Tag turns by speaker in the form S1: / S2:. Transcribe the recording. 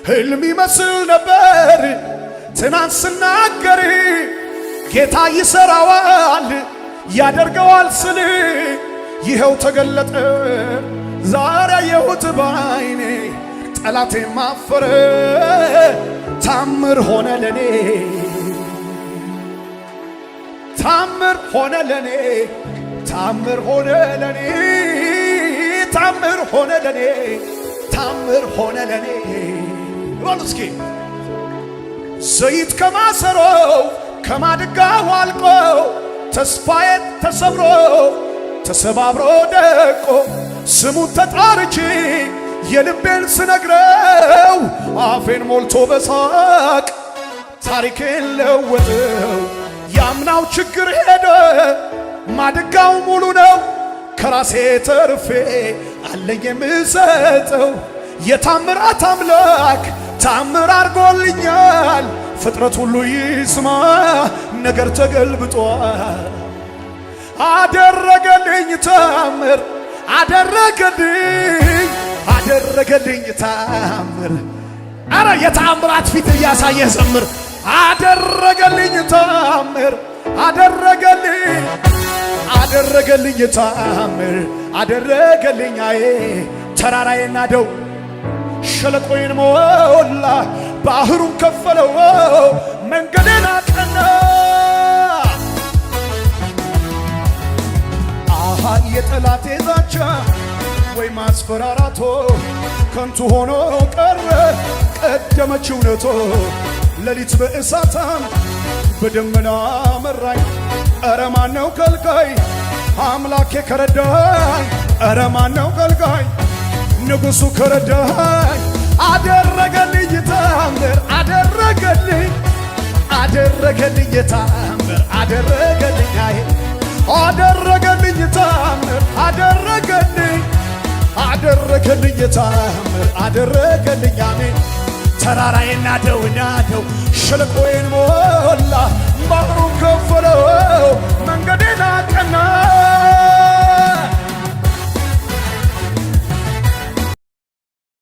S1: ሕልም ይመስል ነበር ትናንት ስናገር ጌታ ይሰራዋል ያደርገዋል ስል ይኸው ተገለጠ ዛሬ አየሁት ባይኔ ጠላቴ ማፈረ ታምር ሆነ ለኔ ታምር ሆነ ለኔ ታምር ሆነ ለኔ ታምር ሆነ ለኔ ታምር ሆነ ለኔ በሉ እስኪ ዘይት ከማሰሮው ከማድጋው አልቆ ተስፋዬ ተሰብሮ ተሰባብሮ ደቆ ስሙን ተጣርቼ የልቤን ስነግረው አፌን ሞልቶ በሳቅ ታሪኬን ለወጠው ያምናው ችግር ሄደ ማድጋው ሙሉ ነው ከራሴ ተርፌ አለኝ የምሰጠው የታምራት አምላክ ታምር አርጎልኛል ፍጥረት ሁሉ ይስማ ነገር ተገልብጧል አደረገልኝ ታምር አደረገልኝ ታምር አረ የታምራት ፊት እያሳየ ዘምር አደረገልኝ ታምር አደረገልኝ ታምር አደረገልኝ አዬ ተራራዬን ናደው ሸለቆዬን ሞላ ባህሩን ከፈለው መንገዴን አቀና አሃ የጠላቴ ዛቻ ወይ ማስፈራራቶ ከንቱ ሆኖ ቀረ ቀደመች እውነቶ ሌሊት በእሳታም በደመና መራኝ ኧረ ማነው ከልካይ አምላኬ ከረዳኝ ኧረ ማነው ከልካይ ንጉሡ ከረዳኝ አደረገልኝ ታምር አደረገልኝ ታምር አደረገልኝ አደረገልኝ ታምር አደረገልኝ ታምር አደረገልኝ አሜን ተራራዬን ናደው ሸለቆዬን ሞላ ባህሩን ከፈለው